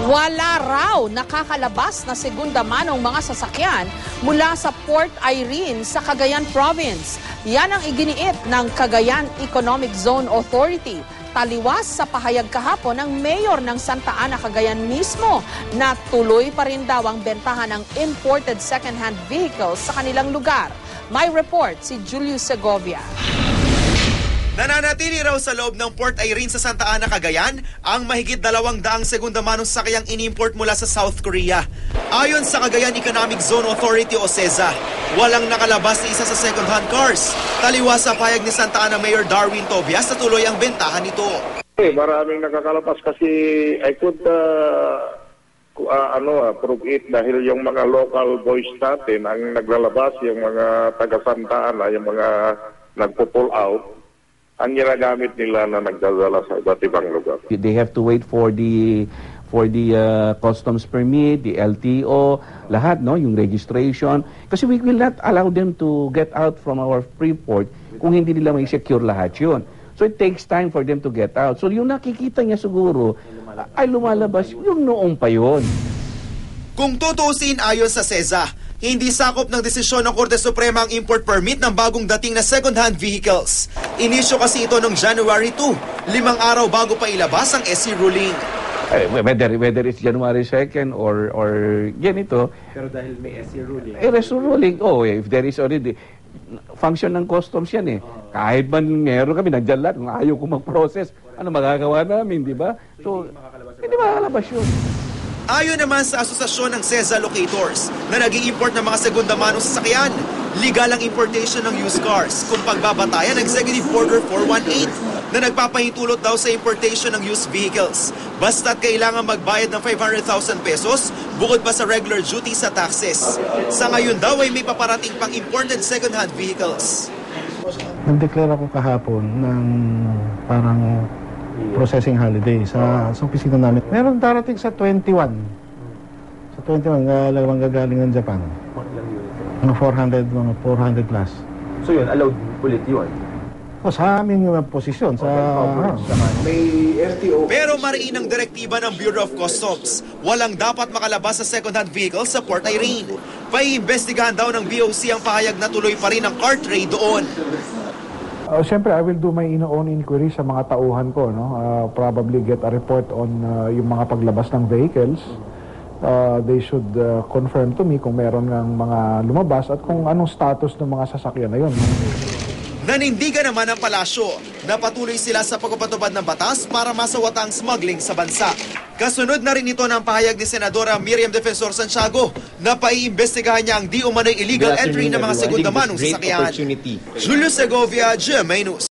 Wala raw nakakalabas na segunda manong mga sasakyan mula sa Port Irene sa Cagayan Province. Yan ang iginiit ng Cagayan Economic Zone Authority. Taliwas sa pahayag kahapon ng mayor ng Santa Ana, Cagayan mismo na tuloy pa rin daw ang bentahan ng imported second-hand vehicles sa kanilang lugar. May report si Julius Segovia. Nananatili raw sa loob ng Port Irene sa Santa Ana, Cagayan ang mahigit 200 segunda manong sakyang inimport mula sa South Korea. Ayon sa Cagayan Economic Zone Authority o CEZA, walang nakalabas na isa sa second-hand cars. Taliwas sa payag ni Santa Ana Mayor Darwin Tobias na tuloy ang bentahan nito. Maraming nakakalabas kasi I could prove it dahil yung mga local boys natin ang naglalabas, yung mga taga Santa Ana, yung mga nagpo-pull out, ang ginagamit nila na nagdadala sa iba't ibang lugar. They have to wait for the customs permit, the LTO, lahat, no, yung registration. Kasi we will not allow them to get out from our free port kung hindi nila may secure lahat yun. So it takes time for them to get out. So yung nakikita niya siguro ay lumalabas yung noong pa yun. Kung tutuusin ayon sa CEZA, hindi sakop ng desisyon ng Korte Suprema ang import permit ng bagong dating na second-hand vehicles. Inisyo kasi ito noong January 2, 5 araw bago pa ilabas ang SC ruling. Whether it's January 2nd or ganito. Pero dahil may SC ruling. SC ruling, if there is already function ng customs yan eh. Kahit man meron kami, nandiyan lahat, kung ayaw ko mag-process, ano magagawa namin, di ba? So, hindi makakalabas yun. Ayon naman sa asosasyon ng CEZA Locators na nag-i-import ng mga segunda manong sasakyan, legal ang importation ng used cars kung pagbabatayan ng Executive Order 418 na nagpapahintulot daw sa importation ng used vehicles. Basta't kailangan magbayad ng 500,000 pesos bukod pa sa regular duty sa taxes. Sa ngayon daw ay may paparating pang imported second-hand vehicles. Nag-declare ako kahapon ng parang processing holiday sa opisina namin. Meron darating sa 21. Sa 21, lalawang gagaling ng Japan. Mga 400 plus. So yun, allowed ulit yun? O, sa aming posisyon. May LTO. Pero mariin ang direktiba ng Bureau of Customs. Walang dapat makalabas sa second-hand vehicle sa Port Irene. Paiimbestigahan daw ng BOC ang pahayag na tuloy pa rin ang car trade doon. Siyempre, I will do my own inquiry sa mga tauhan ko. No? Probably get a report on yung mga paglabas ng vehicles. They should confirm to me kung meron ng mga lumabas at kung anong status ng mga sasakyan na yun. Nanindigan naman ang palasyo na patuloy sila sa pagpapatupad ng batas para masawata ang smuggling sa bansa. Kasunod na rin ito ng pahayag ni Senadora Miriam Defensor Santiago na paiimbestigahan niya ang di umano'y illegal entry ng mga segunda manong sasakyan. Julius Segovia, GMA News.